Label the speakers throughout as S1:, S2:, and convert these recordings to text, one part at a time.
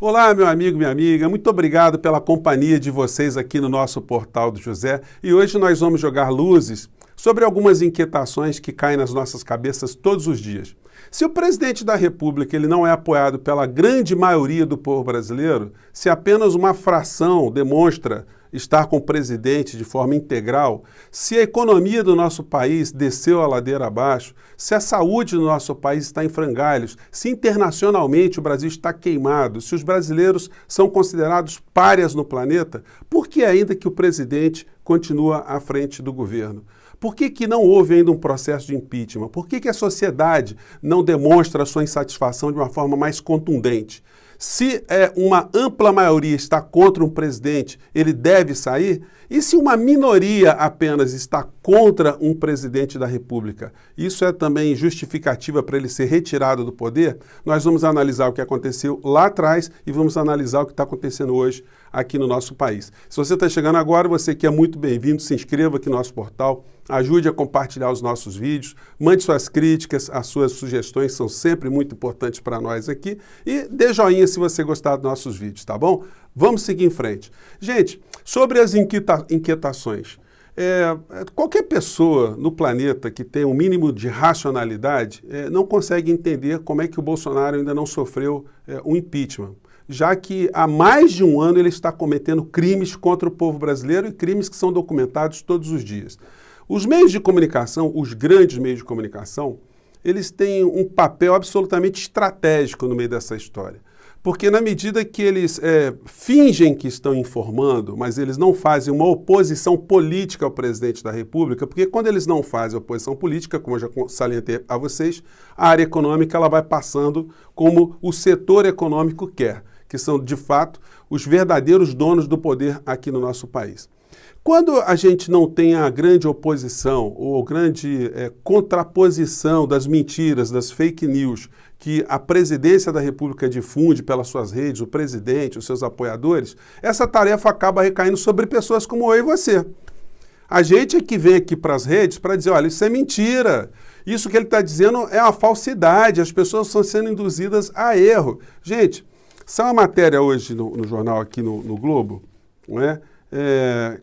S1: Olá, meu amigo, minha amiga, muito obrigado pela companhia de vocês aqui no nosso Portal do José. E hoje nós vamos jogar luzes sobre algumas inquietações que caem nas nossas cabeças todos os dias. Se o presidente da República ele não é apoiado pela grande maioria do povo brasileiro, se apenas uma fração demonstra estar com o presidente de forma integral, se a economia do nosso país desceu a ladeira abaixo, se a saúde do nosso país está em frangalhos, se internacionalmente o Brasil está queimado, se os brasileiros são considerados párias no planeta, por que ainda que o presidente continua à frente do governo? Por que não houve ainda um processo de impeachment? Por que a sociedade não demonstra a sua insatisfação de uma forma mais contundente? Se uma ampla maioria está contra um presidente, ele deve sair? E se uma minoria apenas está contra um presidente da República, isso é também justificativa para ele ser retirado do poder? Nós vamos analisar o que aconteceu lá atrás e vamos analisar o que está acontecendo hoje aqui no nosso país. Se você está chegando agora, você que é muito bem-vindo, se inscreva aqui no nosso portal, ajude a compartilhar os nossos vídeos, mande suas críticas, as suas sugestões são sempre muito importantes para nós aqui e dê joinha se você gostar dos nossos vídeos, tá bom? Vamos seguir em frente. Gente, sobre as inquietações, qualquer pessoa no planeta que tem um mínimo de racionalidade não consegue entender como é que o Bolsonaro ainda não sofreu um impeachment, já que há mais de um ano ele está cometendo crimes contra o povo brasileiro e crimes que são documentados todos os dias. Os meios de comunicação, os grandes meios de comunicação, eles têm um papel absolutamente estratégico no meio dessa história. Porque na medida que eles fingem que estão informando, mas eles não fazem uma oposição política ao presidente da República, porque quando eles não fazem oposição política, como eu já salientei a vocês, a área econômica ela vai passando como o setor econômico quer, que são, de fato, os verdadeiros donos do poder aqui no nosso país. Quando a gente não tem a grande oposição ou grande contraposição das mentiras, das fake news que a presidência da República difunde pelas suas redes, o presidente, os seus apoiadores, essa tarefa acaba recaindo sobre pessoas como eu e você. A gente é que vem aqui para as redes para dizer, olha, isso é mentira, isso que ele está dizendo é uma falsidade, as pessoas estão sendo induzidas a erro. Gente, saiu uma matéria hoje no jornal aqui no Globo, não é?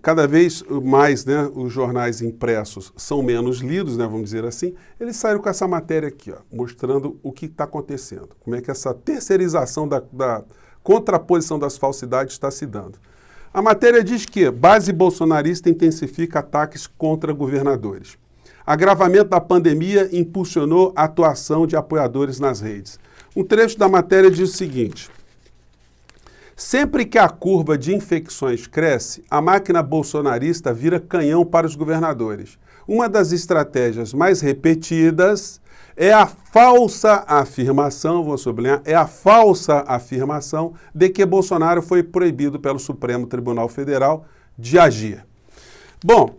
S1: Cada vez mais, né, os jornais impressos são menos lidos, né, vamos dizer assim, eles saíram com essa matéria aqui, ó, mostrando o que está acontecendo, como é que essa terceirização da contraposição das falsidades está se dando. A matéria diz que base bolsonarista intensifica ataques contra governadores. Agravamento da pandemia impulsionou a atuação de apoiadores nas redes. Um trecho da matéria diz o seguinte: sempre que a curva de infecções cresce, a máquina bolsonarista vira canhão para os governadores. Uma das estratégias mais repetidas é a falsa afirmação, vou sublinhar, é a falsa afirmação de que Bolsonaro foi proibido pelo Supremo Tribunal Federal de agir. Bom,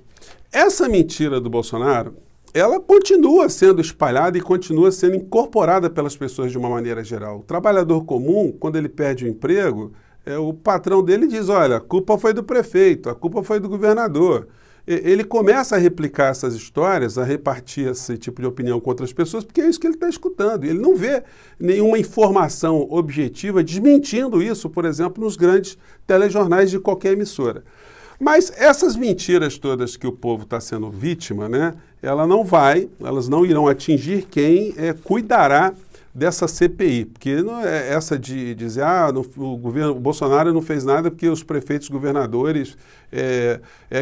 S1: essa mentira do Bolsonaro, ela continua sendo espalhada e continua sendo incorporada pelas pessoas de uma maneira geral. O trabalhador comum, quando ele perde o emprego, o patrão dele diz, olha, a culpa foi do prefeito, a culpa foi do governador. Ele começa a replicar essas histórias, a repartir esse tipo de opinião com outras pessoas, porque é isso que ele está escutando. Ele não vê nenhuma informação objetiva desmentindo isso, por exemplo, nos grandes telejornais de qualquer emissora. Mas essas mentiras todas que o povo está sendo vítima, né, elas não irão atingir quem cuidará dessa CPI, porque não é essa de dizer, o Bolsonaro não fez nada porque os prefeitos governadores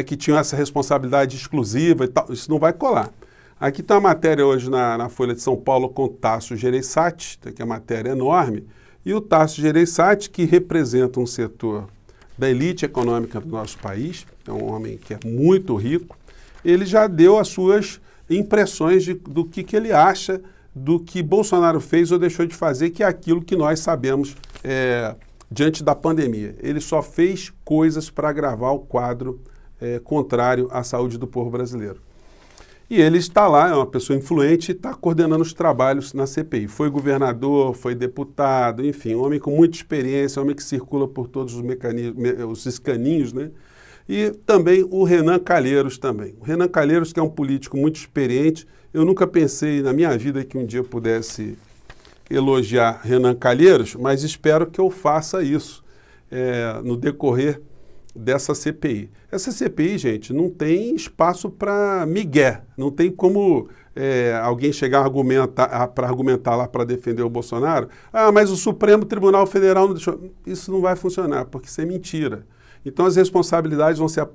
S1: que tinham essa responsabilidade exclusiva e tal, isso não vai colar. Aqui está a matéria hoje na Folha de São Paulo com o Tasso Gereissati, que é uma matéria enorme, e o Tasso Gereissati, que representa um setor da elite econômica do nosso país, é um homem que é muito rico, ele já deu as suas impressões do que ele acha do que Bolsonaro fez ou deixou de fazer, que é aquilo que nós sabemos diante da pandemia. Ele só fez coisas para agravar o quadro contrário à saúde do povo brasileiro. E ele está lá, é uma pessoa influente, e está coordenando os trabalhos na CPI. Foi governador, foi deputado, enfim, um homem com muita experiência, um homem que circula por todos os mecanismos, os escaninhos, né? E também o Renan Calheiros também. O Renan Calheiros, que é um político muito experiente, eu nunca pensei na minha vida que um dia pudesse elogiar Renan Calheiros, mas espero que eu faça isso no decorrer dessa CPI. Essa CPI, gente, não tem espaço para migué, não tem como alguém chegar para argumentar lá para defender o Bolsonaro. Ah, mas o Supremo Tribunal Federal não deixou. Isso não vai funcionar, porque isso é mentira. Então as responsabilidades vão ser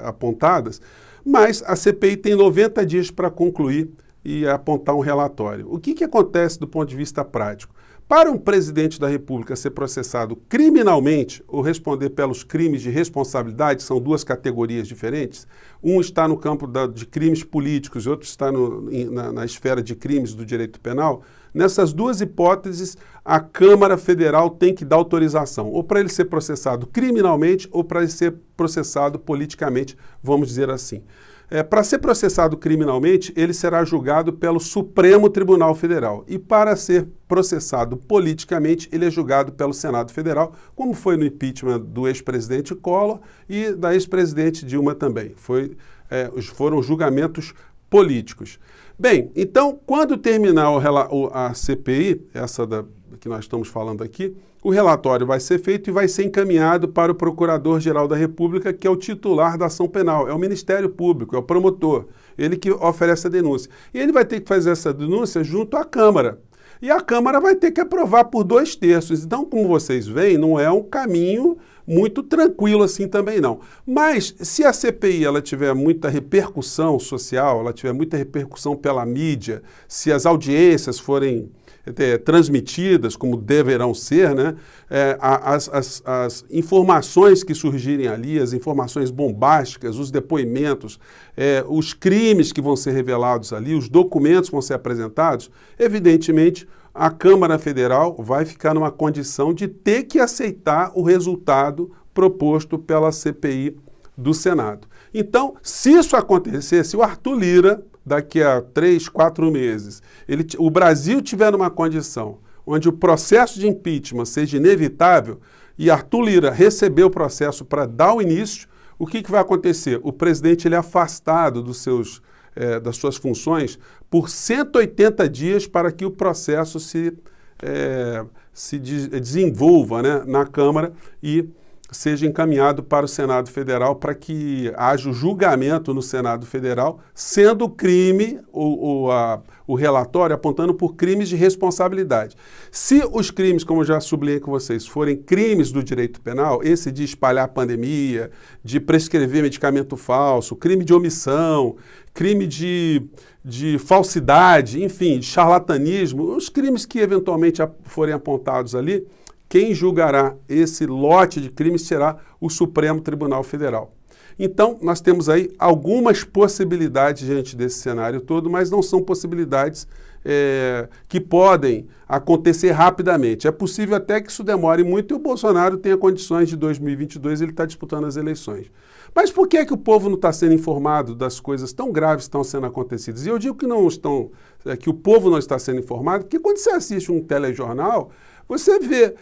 S1: apontadas, mas a CPI tem 90 dias para concluir e apontar um relatório. O que acontece do ponto de vista prático? Para um presidente da República ser processado criminalmente ou responder pelos crimes de responsabilidade, são duas categorias diferentes, um está no campo de crimes políticos e outro está na esfera de crimes do direito penal, nessas duas hipóteses a Câmara Federal tem que dar autorização, ou para ele ser processado criminalmente ou para ele ser processado politicamente, vamos dizer assim. Para ser processado criminalmente, ele será julgado pelo Supremo Tribunal Federal. E para ser processado politicamente, ele é julgado pelo Senado Federal, como foi no impeachment do ex-presidente Collor e da ex-presidente Dilma também. Foram julgamentos políticos. Bem, então, quando terminar a CPI, que nós estamos falando aqui, o relatório vai ser feito e vai ser encaminhado para o Procurador-Geral da República, que é o titular da ação penal, é o Ministério Público, é o promotor, ele que oferece a denúncia. E ele vai ter que fazer essa denúncia junto à Câmara. E a Câmara vai ter que aprovar por 2/3. Então, como vocês veem, não é um caminho muito tranquilo assim também não. Mas se a CPI ela tiver muita repercussão social, ela tiver muita repercussão pela mídia, se as audiências forem transmitidas, como deverão ser, né? As informações que surgirem ali, as informações bombásticas, os depoimentos, os crimes que vão ser revelados ali, os documentos que vão ser apresentados, evidentemente a Câmara Federal vai ficar numa condição de ter que aceitar o resultado proposto pela CPI do Senado. Então, se isso acontecer, se o Arthur Lira, daqui a 3, 4 meses, o Brasil tiver numa condição onde o processo de impeachment seja inevitável e Arthur Lira receber o processo para dar o início, o que vai acontecer? O presidente ele é afastado das suas funções por 180 dias para que o processo se desenvolva, né, na Câmara e seja encaminhado para o Senado Federal para que haja o julgamento no Senado Federal, sendo crime o relatório apontando por crimes de responsabilidade. Se os crimes, como eu já sublinhei com vocês, forem crimes do direito penal, esse de espalhar pandemia, de prescrever medicamento falso, crime de omissão, crime de falsidade, enfim, de charlatanismo, os crimes que eventualmente forem apontados ali, quem julgará esse lote de crimes será o Supremo Tribunal Federal. Então, nós temos aí algumas possibilidades diante desse cenário todo, mas não são possibilidades que podem acontecer rapidamente. É possível até que isso demore muito e o Bolsonaro tenha condições de 2022 ele estar disputando as eleições. Mas por que o povo não está sendo informado das coisas tão graves que estão sendo acontecidas? E eu digo que o povo não está sendo informado, porque quando você assiste um telejornal, você vê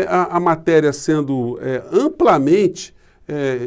S1: a matéria sendo amplamente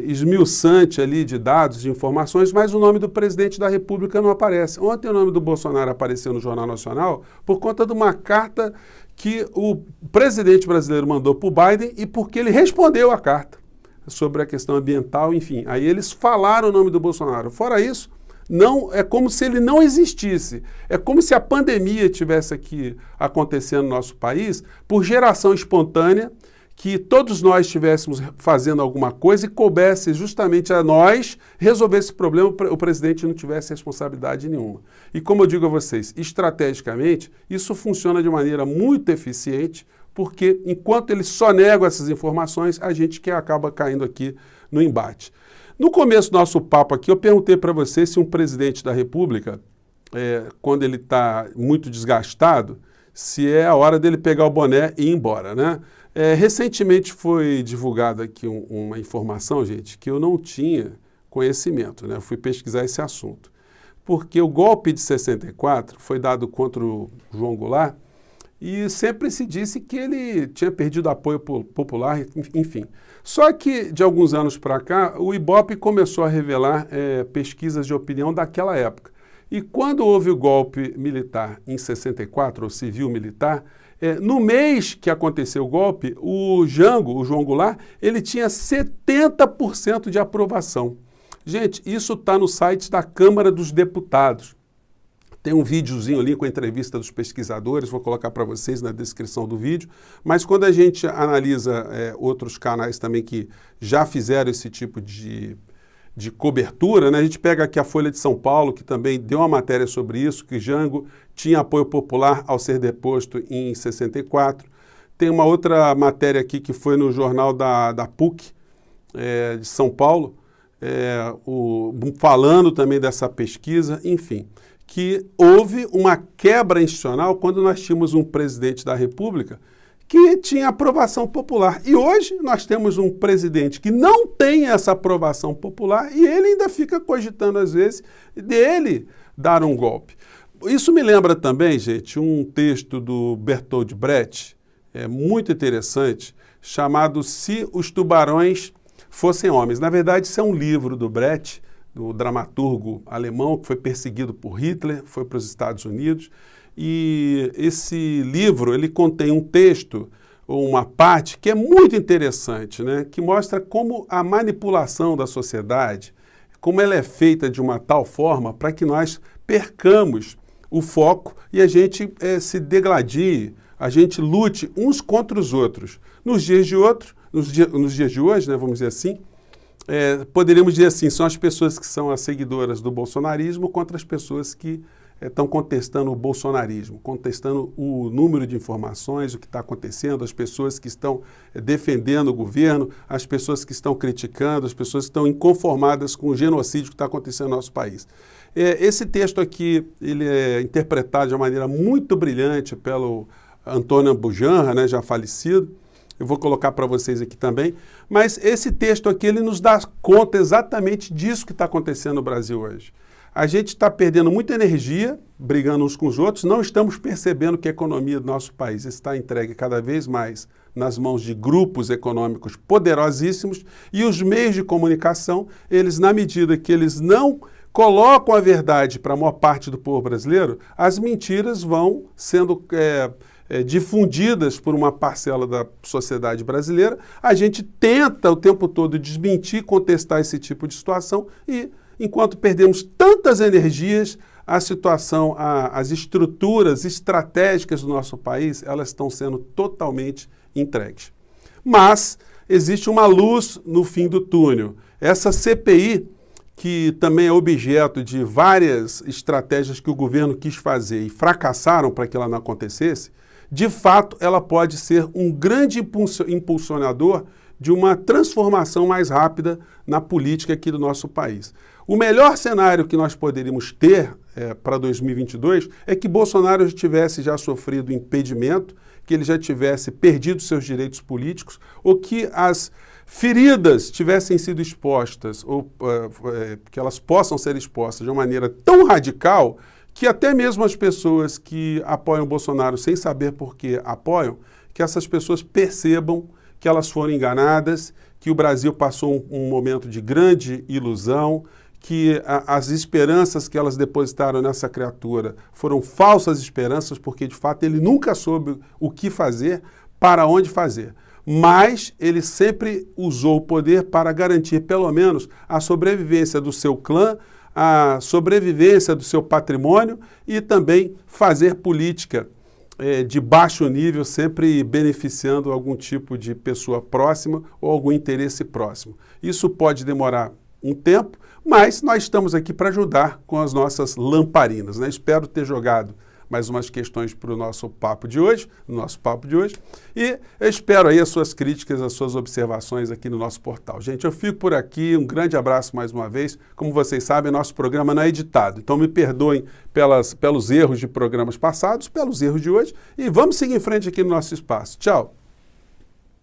S1: esmiuçante ali de dados, de informações, mas o nome do presidente da República não aparece. Ontem o nome do Bolsonaro apareceu no Jornal Nacional por conta de uma carta que o presidente brasileiro mandou para o Biden e porque ele respondeu a carta sobre a questão ambiental, enfim. Aí eles falaram o nome do Bolsonaro. Fora isso, não, é como se ele não existisse. É como se a pandemia tivesse aqui acontecendo no nosso país por geração espontânea, que todos nós estivéssemos fazendo alguma coisa e coubesse justamente a nós resolver esse problema, o presidente não tivesse responsabilidade nenhuma. E como eu digo a vocês, estrategicamente, isso funciona de maneira muito eficiente, porque enquanto eles só negam essas informações, a gente que acaba caindo aqui no embate. No começo do nosso papo aqui, eu perguntei para você se um presidente da República, quando ele está muito desgastado, se é a hora dele pegar o boné e ir embora, né? Recentemente foi divulgada aqui uma informação, gente, que eu não tinha conhecimento, né? Eu fui pesquisar esse assunto. Porque o golpe de 64 foi dado contra o João Goulart e sempre se disse que ele tinha perdido apoio popular, enfim. Só que, de alguns anos para cá, o Ibope começou a revelar pesquisas de opinião daquela época. E quando houve o golpe militar em 64, ou civil-militar, no mês que aconteceu o golpe, o Jango, o João Goulart, ele tinha 70% de aprovação. Gente, isso está no site da Câmara dos Deputados. Tem um videozinho ali com a entrevista dos pesquisadores, vou colocar para vocês na descrição do vídeo. Mas quando a gente analisa outros canais também que já fizeram esse tipo de cobertura, né? A gente pega aqui a Folha de São Paulo, que também deu uma matéria sobre isso, que Jango tinha apoio popular ao ser deposto em 64. Tem uma outra matéria aqui que foi no jornal da PUC de São Paulo, falando também dessa pesquisa, enfim, que houve uma quebra institucional quando nós tínhamos um presidente da República que tinha aprovação popular. E hoje nós temos um presidente que não tem essa aprovação popular e ele ainda fica cogitando, às vezes, dele dar um golpe. Isso me lembra também, gente, um texto do Bertolt Brecht, muito interessante, chamado Se os Tubarões Fossem Homens. Na verdade, isso é um livro do Brecht, do dramaturgo alemão, que foi perseguido por Hitler, foi para os Estados Unidos. E esse livro, ele contém um texto, ou uma parte, que é muito interessante, né? Que mostra como a manipulação da sociedade, como ela é feita de uma tal forma para que nós percamos o foco e a gente se degladie, a gente lute uns contra os outros. Nos dias de hoje, né, vamos dizer assim, poderíamos dizer assim, são as pessoas que são as seguidoras do bolsonarismo contra as pessoas que estão contestando o bolsonarismo, contestando o número de informações, o que está acontecendo, as pessoas que estão defendendo o governo, as pessoas que estão criticando, as pessoas que estão inconformadas com o genocídio que está acontecendo no nosso país. Esse texto aqui, ele é interpretado de uma maneira muito brilhante pelo Antônio Bujanra, né, já falecido. Eu vou colocar para vocês aqui também. Mas esse texto aqui, ele nos dá conta exatamente disso que está acontecendo no Brasil hoje. A gente está perdendo muita energia, brigando uns com os outros, não estamos percebendo que a economia do nosso país está entregue cada vez mais nas mãos de grupos econômicos poderosíssimos e os meios de comunicação, eles, na medida que eles não colocam a verdade para a maior parte do povo brasileiro, as mentiras vão sendo difundidas por uma parcela da sociedade brasileira. A gente tenta o tempo todo desmentir, contestar esse tipo de situação e, enquanto perdemos tantas energias, a situação, as estruturas estratégicas do nosso país, elas estão sendo totalmente entregues. Mas existe uma luz no fim do túnel. Essa CPI, que também é objeto de várias estratégias que o governo quis fazer e fracassaram para que ela não acontecesse, de fato, ela pode ser um grande impulsionador de uma transformação mais rápida na política aqui do nosso país. O melhor cenário que nós poderíamos ter para 2022 é que Bolsonaro tivesse já sofrido impedimento, que ele já tivesse perdido seus direitos políticos, ou que as feridas tivessem sido expostas, ou que elas possam ser expostas de uma maneira tão radical que até mesmo as pessoas que apoiam Bolsonaro sem saber por que apoiam, que essas pessoas percebam que elas foram enganadas, que o Brasil passou um momento de grande ilusão, que as esperanças que elas depositaram nessa criatura foram falsas esperanças, porque de fato ele nunca soube o que fazer, para onde fazer. Mas ele sempre usou o poder para garantir pelo menos a sobrevivência do seu clã, a sobrevivência do seu patrimônio e também fazer política de baixo nível, sempre beneficiando algum tipo de pessoa próxima ou algum interesse próximo. Isso pode demorar um tempo, mas nós estamos aqui para ajudar com as nossas lamparinas, né? Espero ter jogado mais umas questões para o nosso papo de hoje, e eu espero aí as suas críticas, as suas observações aqui no nosso portal. Gente, eu fico por aqui, um grande abraço mais uma vez. Como vocês sabem, nosso programa não é editado, então me perdoem pelos erros de programas passados, pelos erros de hoje, e vamos seguir em frente aqui no nosso espaço. Tchau!